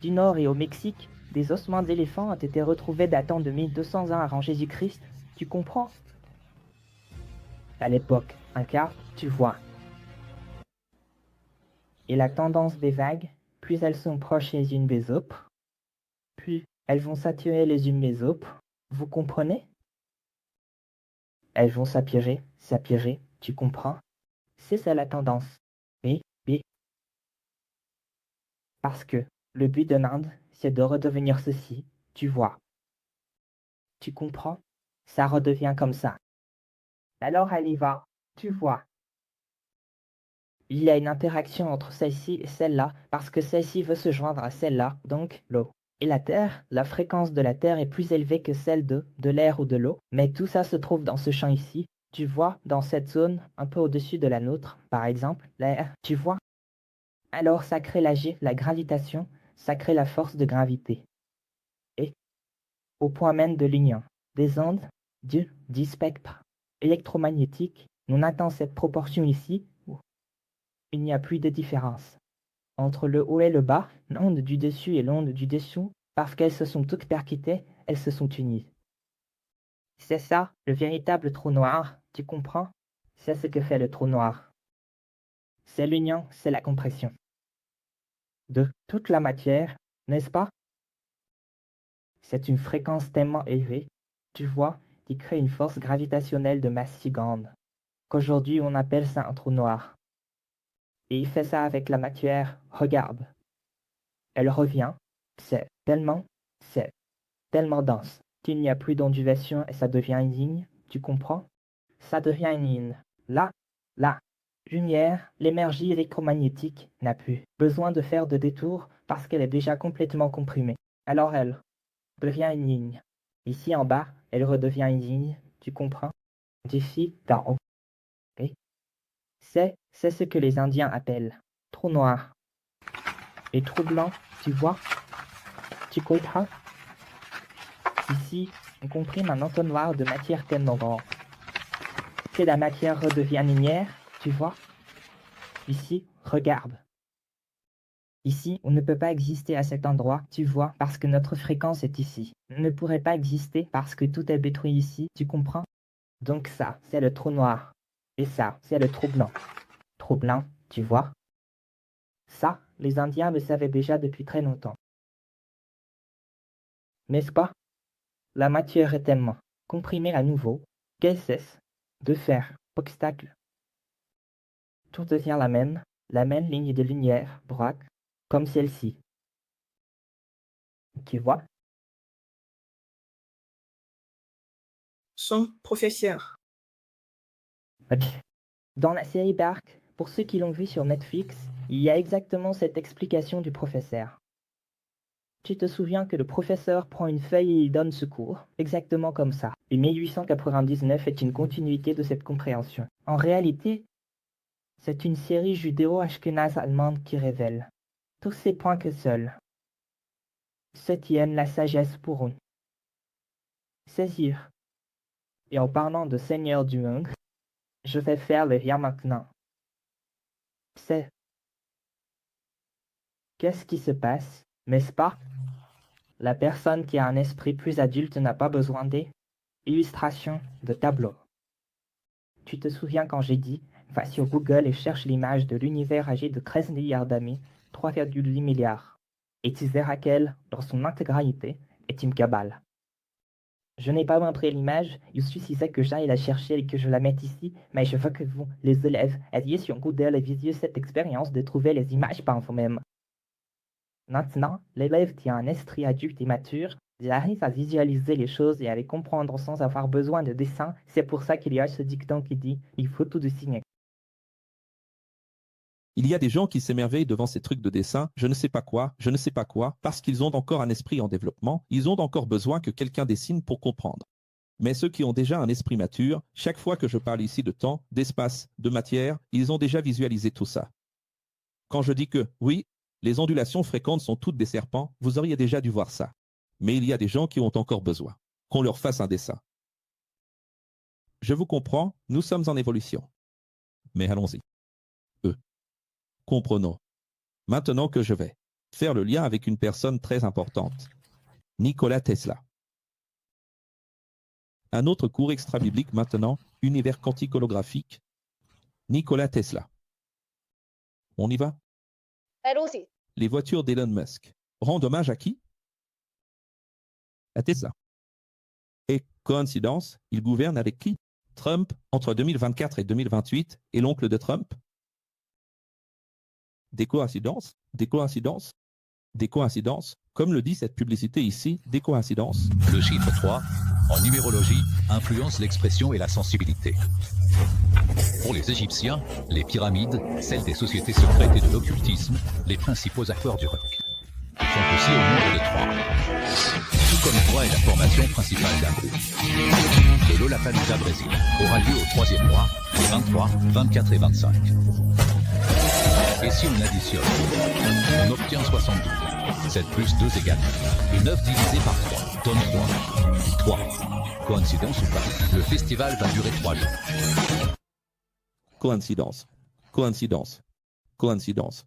Speaker 5: du Nord et au Mexique, des ossements d'éléphants ont été retrouvés datant de 1200 ans avant Jésus-Christ, tu comprends? À l'époque, un cas, tu vois. Et la tendance des vagues, plus elles sont proches les unes des autres, plus elles vont s'attirer les unes les autres, vous comprenez? Elles vont s'apiéger, tu comprends? C'est ça la tendance. Oui, oui. Parce que le but de l'Inde, c'est de redevenir ceci, tu vois. Tu comprends? Ça redevient comme ça. Alors elle y va, tu vois. Il y a une interaction entre celle-ci et celle-là, parce que celle-ci veut se joindre à celle-là, donc l'eau. Et la Terre, la fréquence de la Terre est plus élevée que celle de l'air ou de l'eau, mais tout ça se trouve dans ce champ ici, tu vois, dans cette zone, un peu au-dessus de la nôtre, par exemple, l'air, tu vois. Alors ça crée la gravitation, ça crée la force de gravité. Et au point même de l'union des ondes, du spectre électromagnétique, on atteint cette proportion ici, où il n'y a plus de différence entre le haut et le bas, l'onde du dessus et l'onde du dessous, parce qu'elles se sont toutes percutées, elles se sont unies. C'est ça, le véritable trou noir, tu comprends? C'est ce que fait le trou noir. C'est l'union, c'est la compression de toute la matière, n'est-ce pas? C'est une fréquence tellement élevée, tu vois, qui crée une force gravitationnelle de masse si grande, qu'aujourd'hui on appelle ça un trou noir. Et il fait ça avec la matière, regarde. Elle revient, c'est tellement dense qu'il n'y a plus d'ondulation et ça devient une ligne, tu comprends? Ça devient une ligne. Là, la lumière, l'énergie électromagnétique n'a plus besoin de faire de détours parce qu'elle est déjà complètement comprimée. Alors elle devient une ligne. Ici en bas, elle redevient une ligne, tu comprends? D'ici, d'en haut. Ok? C'est ce que les Indiens appellent trou noir. Et trou blanc, tu vois? Tu comprends? Ici, on comprime un entonnoir de matière tellement grand que la matière redevient lumière, tu vois? Ici, regarde. Ici, on ne peut pas exister à cet endroit, tu vois, parce que notre fréquence est ici. On ne pourrait pas exister parce que tout est détruit ici, tu comprends? Donc ça, c'est le trou noir. Et ça, c'est le trou blanc. Trou blanc, tu vois? Ça, les Indiens le savaient déjà depuis très longtemps. N'est-ce pas? La matière est tellement comprimée à nouveau qu'elle cesse de faire obstacle. Tout devient la même ligne de lumière droite, comme celle-ci. Tu vois?
Speaker 4: Son professeur.
Speaker 5: Ok. Dans la série Dark, pour ceux qui l'ont vu sur Netflix, il y a exactement cette explication du professeur. Tu te souviens que le professeur prend une feuille et il donne ce cours, exactement comme ça. Et 1899 est une continuité de cette compréhension. En réalité, c'est une série judéo-ashkénaze allemande qui révèle tous ces points que seuls ceux tiennent la sagesse pourront saisir. Et en parlant de Seigneur du monde, je vais faire le lien maintenant. C'est qu'est-ce qui se passe, n'est-ce pas? La personne qui a un esprit plus adulte n'a pas besoin des illustrations de tableaux. Tu te souviens quand j'ai dit, va sur Google et cherche l'image de l'univers âgé de 13 milliards d'années, 3,8 milliards, et tu verras qu'elle, dans son intégralité, est une cabale. Je n'ai pas montré l'image, il suffisait que j'aille la chercher et que je la mette ici, mais je veux que vous, les élèves, ayez sur Google et visiez cette expérience de trouver les images par vous-même. Maintenant, l'élève qui a un esprit adulte et mature, il arrive à visualiser les choses et à les comprendre sans avoir besoin de dessin. C'est pour ça qu'il y a ce dicton qui dit « il faut tout dessiner ».
Speaker 1: Il y a des gens qui s'émerveillent devant ces trucs de dessin, je ne sais pas quoi, parce qu'ils ont encore un esprit en développement, ils ont encore besoin que quelqu'un dessine pour comprendre. Mais ceux qui ont déjà un esprit mature, chaque fois que je parle ici de temps, d'espace, de matière, ils ont déjà visualisé tout ça. Quand je dis que, oui, les ondulations fréquentes sont toutes des serpents, vous auriez déjà dû voir ça. Mais il y a des gens qui ont encore besoin qu'on leur fasse un dessin. Je vous comprends, nous sommes en évolution. Mais allons-y. Comprenons. Maintenant que je vais faire le lien avec une personne très importante, Nikola Tesla. Un autre cours extra-biblique maintenant, univers quantique holographique, Nikola Tesla. On y va?
Speaker 6: Allons-y.
Speaker 1: Les voitures d'Elon Musk rendent hommage à qui? À Tesla. Et coïncidence, il gouverne avec qui? Trump entre 2024 et 2028 et l'oncle de Trump? Des coïncidences? Des coïncidences? Des coïncidences? Comme le dit cette publicité ici, des coïncidences?
Speaker 7: Le chiffre 3, en numérologie, influence l'expression et la sensibilité. Pour les Égyptiens, les pyramides, celles des sociétés secrètes et de l'occultisme, les principaux acteurs du rock, sont aussi au nombre de 3. Tout comme 3 est la formation principale d'un groupe. Le Lollapalooza Brésil aura lieu au 3e mois, les 23, 24 et 25. Et si on additionne, on obtient 72. 7 plus 2 égale 9. Et 9 divisé par 3 donne 3. 3. Coïncidence ou pas, le festival va durer 3 jours.
Speaker 1: Coïncidence. Coïncidence. Coïncidence.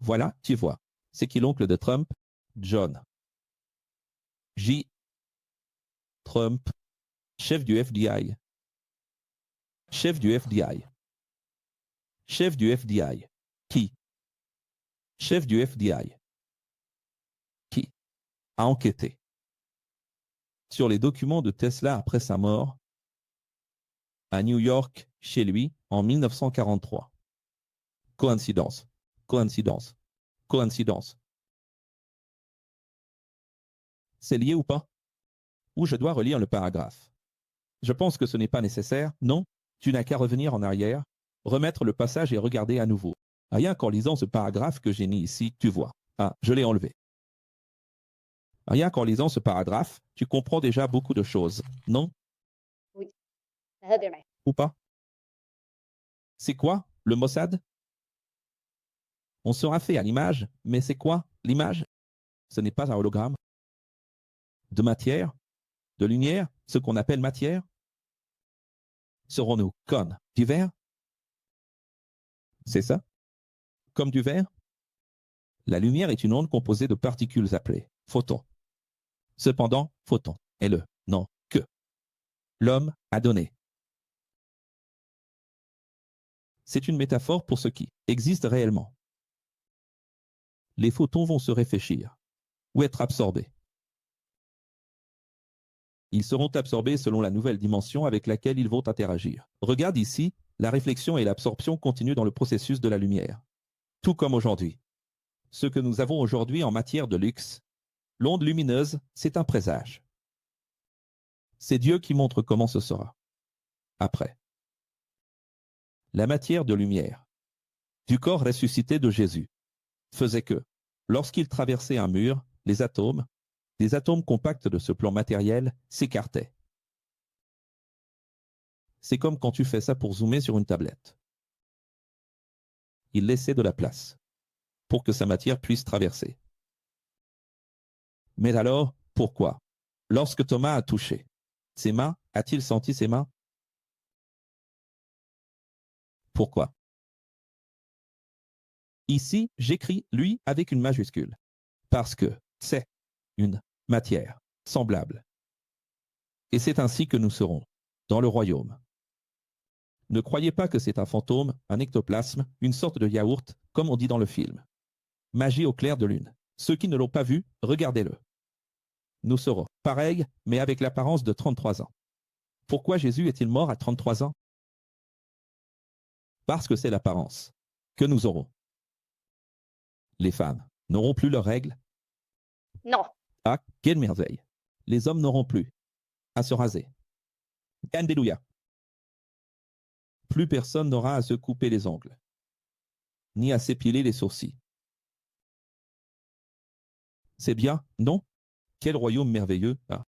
Speaker 1: Voilà, tu vois. C'est qui l'oncle de Trump? John J. Trump, chef du FBI. Chef du FBI. Chef du FBI. Qui? Chef du FBI. Qui a enquêté sur les documents de Tesla après sa mort à New York, chez lui, en 1943. Coïncidence. Coïncidence. Coïncidence. C'est lié ou pas? Ou je dois relire le paragraphe? Je pense que ce n'est pas nécessaire, non? Tu n'as qu'à revenir en arrière, remettre le passage et regarder à nouveau. Rien qu'en lisant ce paragraphe que j'ai mis ici, tu vois. Ah, je l'ai enlevé. Rien qu'en lisant ce paragraphe, tu comprends déjà beaucoup de choses, non?
Speaker 6: Oui. Ça va demain.
Speaker 1: Ou pas? C'est quoi le Mossad? On sera fait à l'image, mais c'est quoi l'image? Ce n'est pas un hologramme. De matière, de lumière, ce qu'on appelle matière. Serons-nous comme du verre? C'est ça? Comme du verre? La lumière est une onde composée de particules appelées photons. Cependant, photon est le nom que l'homme a donné. C'est une métaphore pour ce qui existe réellement. Les photons vont se réfléchir ou être absorbés. Ils seront absorbés selon la nouvelle dimension avec laquelle ils vont interagir. Regarde ici, la réflexion et l'absorption continuent dans le processus de la lumière. Tout comme aujourd'hui. Ce que nous avons aujourd'hui en matière de luxe, l'onde lumineuse, c'est un présage. C'est Dieu qui montre comment ce sera. Après. La matière de lumière, du corps ressuscité de Jésus, faisait que, lorsqu'il traversait un mur, les atomes, des atomes compacts de ce plan matériel, s'écartaient. C'est comme quand tu fais ça pour zoomer sur une tablette. Il laissait de la place pour que sa matière puisse traverser. Mais alors, pourquoi? Lorsque Thomas a touché ses mains, a-t-il senti ses mains? Pourquoi? Ici, j'écris « lui » avec une majuscule, parce que c'est une matière semblable. Et c'est ainsi que nous serons dans le royaume. Ne croyez pas que c'est un fantôme, un ectoplasme, une sorte de yaourt, comme on dit dans le film. Magie au clair de lune. Ceux qui ne l'ont pas vu, regardez-le. Nous serons pareils, mais avec l'apparence de 33 ans. Pourquoi Jésus est-il mort à 33 ans? Parce que c'est l'apparence que nous aurons. Les femmes n'auront plus leurs règles.
Speaker 6: Non.
Speaker 1: Ah, quelle merveille! Les hommes n'auront plus à se raser. Alléluia! Plus personne n'aura à se couper les ongles, ni à s'épiler les sourcils. C'est bien, non? Quel royaume merveilleux! Ah.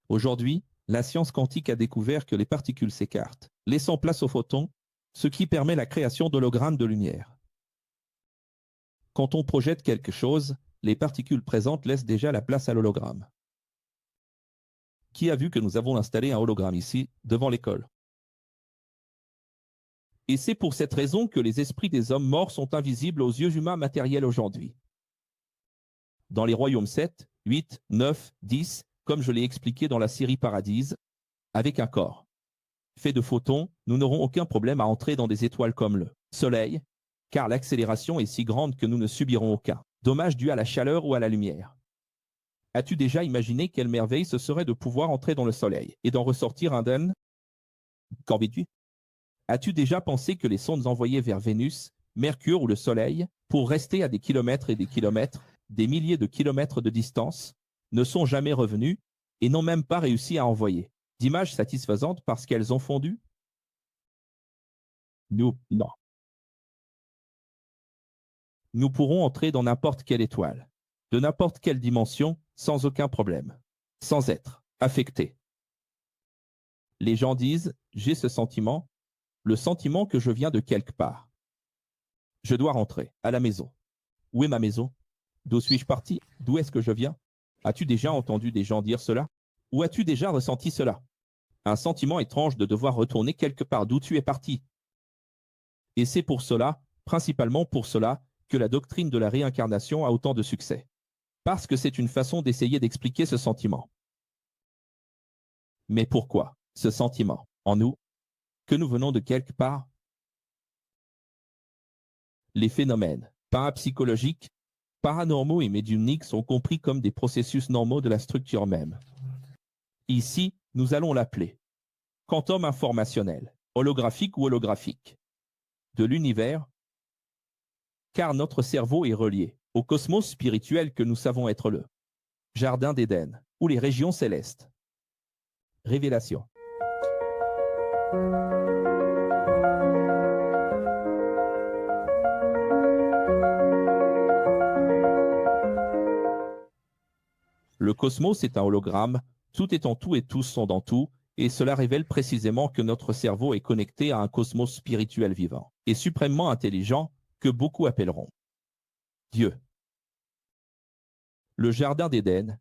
Speaker 1: Aujourd'hui, la science quantique a découvert que les particules s'écartent, laissant place aux photons, ce qui permet la création d'hologrammes de lumière. Quand on projette quelque chose, les particules présentes laissent déjà la place à l'hologramme. Qui a vu que nous avons installé un hologramme ici, devant l'école? Et c'est pour cette raison que les esprits des hommes morts sont invisibles aux yeux humains matériels aujourd'hui. Dans les royaumes 7, 8, 9, 10, comme je l'ai expliqué dans la série Paradise, avec un corps fait de photons, nous n'aurons aucun problème à entrer dans des étoiles comme le Soleil, car l'accélération est si grande que nous ne subirons aucun dommage dû à la chaleur ou à la lumière. As-tu déjà imaginé quelle merveille ce serait de pouvoir entrer dans le Soleil et d'en ressortir indemne? Qu'en veux-tu? As-tu déjà pensé que les sondes envoyées vers Vénus, Mercure ou le Soleil, pour rester à des kilomètres et des kilomètres, des milliers de kilomètres de distance, ne sont jamais revenues et n'ont même pas réussi à envoyer d'images satisfaisantes parce qu'elles ont fondu? Non. Nous pourrons entrer dans n'importe quelle étoile, de n'importe quelle dimension, sans aucun problème, sans être affectés. Les gens disent, j'ai ce sentiment, le sentiment que je viens de quelque part. Je dois rentrer à la maison. Où est ma maison? D'où suis-je parti? D'où est-ce que je viens? As-tu déjà entendu des gens dire cela? Ou as-tu déjà ressenti cela? Un sentiment étrange de devoir retourner quelque part d'où tu es parti. Et c'est pour cela, principalement pour cela, que la doctrine de la réincarnation a autant de succès. Parce que c'est une façon d'essayer d'expliquer ce sentiment. Mais pourquoi ce sentiment en nous? Que nous venons de quelque part? Les phénomènes parapsychologiques, paranormaux et médiumniques sont compris comme des processus normaux de la structure même. Ici, nous allons l'appeler quantum informationnel, holographique ou holographique, de l'univers, car notre cerveau est relié au cosmos spirituel que nous savons être le Jardin d'Éden, ou les régions célestes. Révélation. Le cosmos est un hologramme, tout est en tout et tous sont dans tout, Et cela révèle précisément que notre cerveau est connecté à un cosmos spirituel vivant et suprêmement intelligent que beaucoup appelleront Dieu. Le jardin d'Éden,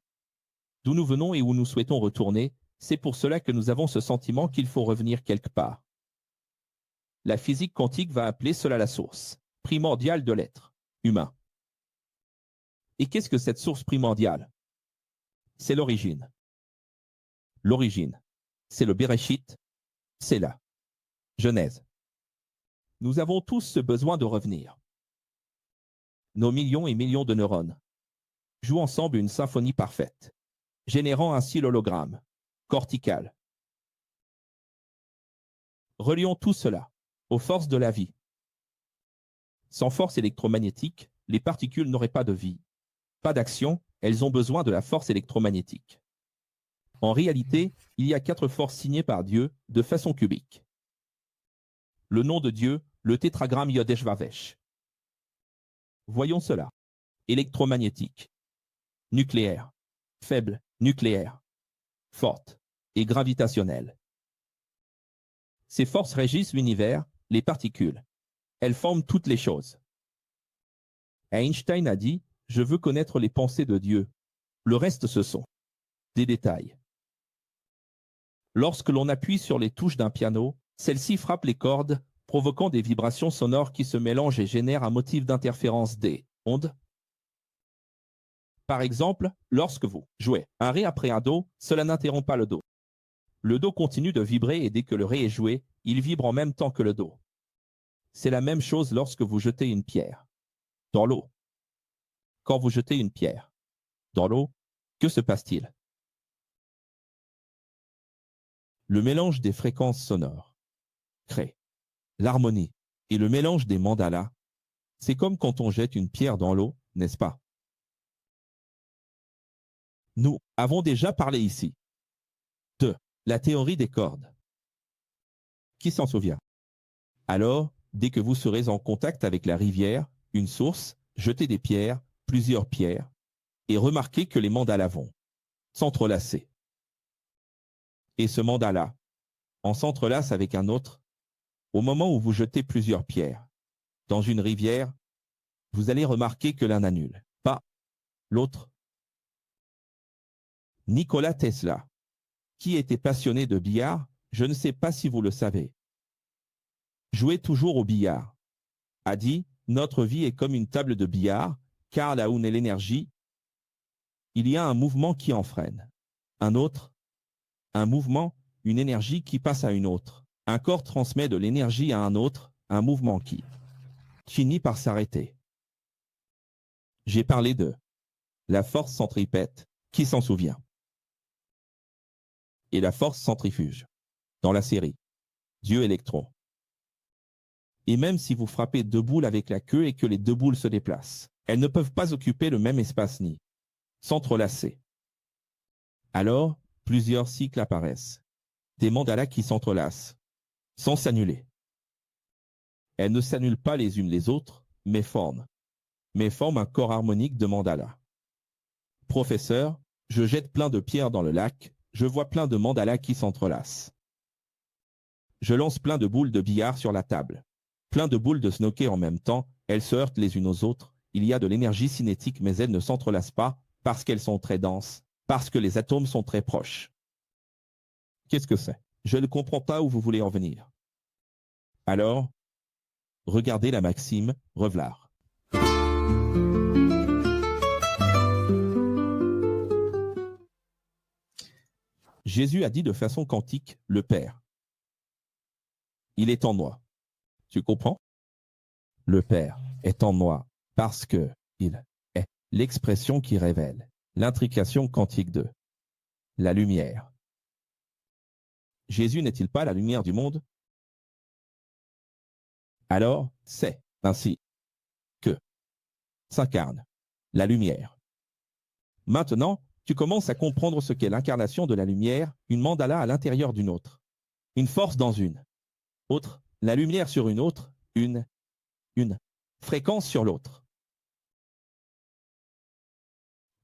Speaker 1: d'où nous venons et où nous souhaitons retourner, c'est pour cela que nous avons ce sentiment qu'il faut revenir quelque part. La physique quantique va appeler cela la source primordiale de l'être humain. Et qu'est-ce que cette source primordiale? C'est l'origine. L'origine, c'est le Bereshit, c'est la Genèse. Nous avons tous ce besoin de revenir. Nos millions et millions de neurones jouent ensemble une symphonie parfaite, générant ainsi l'hologramme cortical. Relions tout cela aux forces de la vie. Sans force électromagnétique, les particules n'auraient pas de vie, pas d'action, elles ont besoin de la force électromagnétique. En réalité, il y a 4 forces signées par Dieu de façon cubique. Le nom de Dieu, le tétragramme Yod-Heh-Vav-Heh. Voyons cela. Électromagnétique, nucléaire, faible, nucléaire, forte et gravitationnelle. Ces forces régissent l'univers, les particules. Elles forment toutes les choses. Einstein a dit « Je veux connaître les pensées de Dieu. Le reste, ce sont des détails. » Lorsque l'on appuie sur les touches d'un piano, celles-ci frappent les cordes, provoquant des vibrations sonores qui se mélangent et génèrent un motif d'interférence des ondes. Par exemple, lorsque vous jouez un ré après un do, cela n'interrompt pas le do. Le do continue de vibrer et dès que le ré est joué, il vibre en même temps que le do. C'est la même chose lorsque vous jetez une pierre dans l'eau. Quand vous jetez une pierre dans l'eau, que se passe-t-il? Le mélange des fréquences sonores crée l'harmonie et le mélange des mandalas. C'est comme quand on jette une pierre dans l'eau, n'est-ce pas? Nous avons déjà parlé ici de la théorie des cordes. Qui s'en souvient? Alors, dès que vous serez en contact avec la rivière, une source, jetez des pierres, plusieurs pierres, et remarquez que les mandalas vont s'entrelacer. Et ce mandala en s'entrelace avec un autre. Au moment où vous jetez plusieurs pierres dans une rivière, vous allez remarquer que l'un n'annule pas l'autre. Nikola Tesla, qui était passionné de billard, je ne sais pas si vous le savez, jouait toujours au billard, a dit « Notre vie est comme une table de billard, car là où naît l'énergie, il y a un mouvement qui en freine, un autre, un mouvement, une énergie qui passe à une autre. Un corps transmet de l'énergie à un autre, un mouvement qui finit par s'arrêter. » J'ai parlé de la force centripète, qui s'en souvient, et la force centrifuge, dans la série Dieu électron. Et même si vous frappez 2 boules avec la queue et que les 2 boules se déplacent, elles ne peuvent pas occuper le même espace ni s'entrelacer. Alors, plusieurs cycles apparaissent, des mandalas qui s'entrelacent, sans s'annuler. Elles ne s'annulent pas les unes les autres, mais forment un corps harmonique de mandalas. Professeur, je jette plein de pierres dans le lac, je vois plein de mandalas qui s'entrelacent. Je lance plein de boules de billard sur la table. Plein de boules de snooker en même temps, elles se heurtent les unes aux autres, il y a de l'énergie cinétique mais elles ne s'entrelacent pas, parce qu'elles sont très denses, parce que les atomes sont très proches. Qu'est-ce que c'est? Je ne comprends pas où vous voulez en venir. Alors, regardez la maxime, Revlard. Jésus a dit de façon quantique, le Père. Il est en moi. Tu comprends? Le Père est en moi parce que il est l'expression qui révèle l'intrication quantique de la lumière. Jésus n'est-il pas la lumière du monde? Alors, c'est ainsi que s'incarne la lumière. Maintenant, tu commences à comprendre ce qu'est l'incarnation de la lumière, une mandala à l'intérieur d'une autre, une force dans une autre, la lumière sur une autre, une fréquence sur l'autre.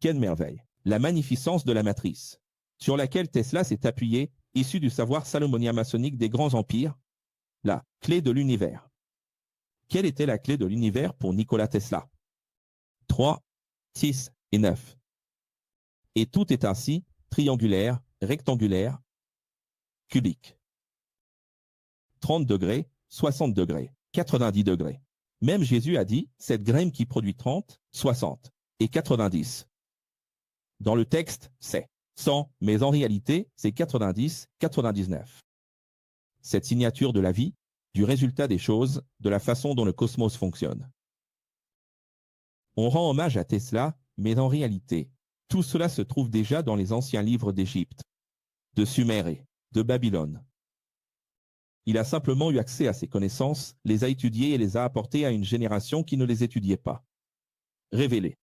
Speaker 1: Quelle merveille! La magnificence de la matrice, sur laquelle Tesla s'est appuyé issue du savoir salomonien maçonnique des grands empires, la clé de l'univers. Quelle était la clé de l'univers pour Nikola Tesla? 3, 6 et 9. Et tout est ainsi, triangulaire, rectangulaire, cubique. 30 degrés, 60 degrés, 90 degrés. Même Jésus a dit, cette graine qui produit 30, 60 et 90. Dans le texte, c'est 100, mais en réalité, c'est 90, 99. Cette signature de la vie, du résultat des choses, de la façon dont le cosmos fonctionne. On rend hommage à Tesla, mais en réalité, tout cela se trouve déjà dans les anciens livres d'Égypte, de Sumer et de Babylone. Il a simplement eu accès à ces connaissances, les a étudiées et les a apportées à une génération qui ne les étudiait pas. Révélé.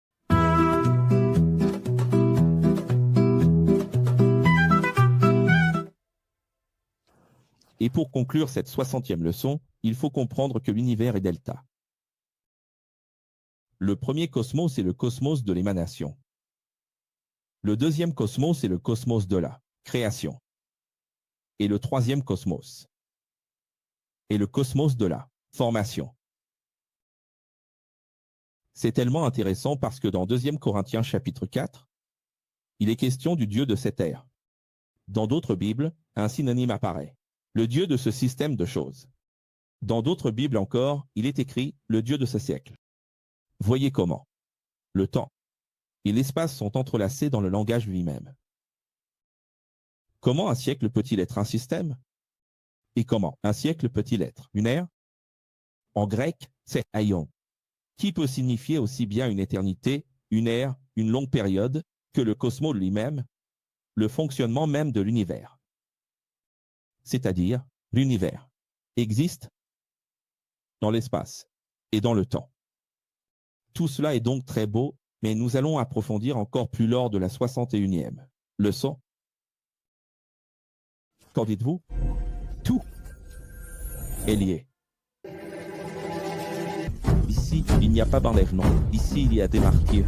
Speaker 1: Et pour conclure cette 60e leçon, il faut comprendre que l'univers est delta. Le premier cosmos est le cosmos de l'émanation. Le deuxième cosmos est le cosmos de la création. Et le troisième cosmos est le cosmos de la formation. C'est tellement intéressant parce que dans 2 Corinthiens chapitre 4, il est question du Dieu de cette ère. Dans d'autres Bibles, un synonyme apparaît. Le Dieu de ce système de choses. Dans d'autres Bibles encore, il est écrit « le Dieu de ce siècle ». Voyez comment le temps et l'espace sont entrelacés dans le langage lui-même. Comment un siècle peut-il être un système? Et comment un siècle peut-il être une ère? En grec, c'est aion, qui peut signifier aussi bien une éternité, une ère, une longue période, que le cosmos lui-même, le fonctionnement même de l'univers. C'est-à-dire, l'univers existe dans l'espace et dans le temps. Tout cela est donc très beau, mais nous allons approfondir encore plus lors de la 61e leçon. Qu'en dites-vous? Tout est lié. Ici, il n'y a pas d'enlèvement. Ici, il y a des martyrs.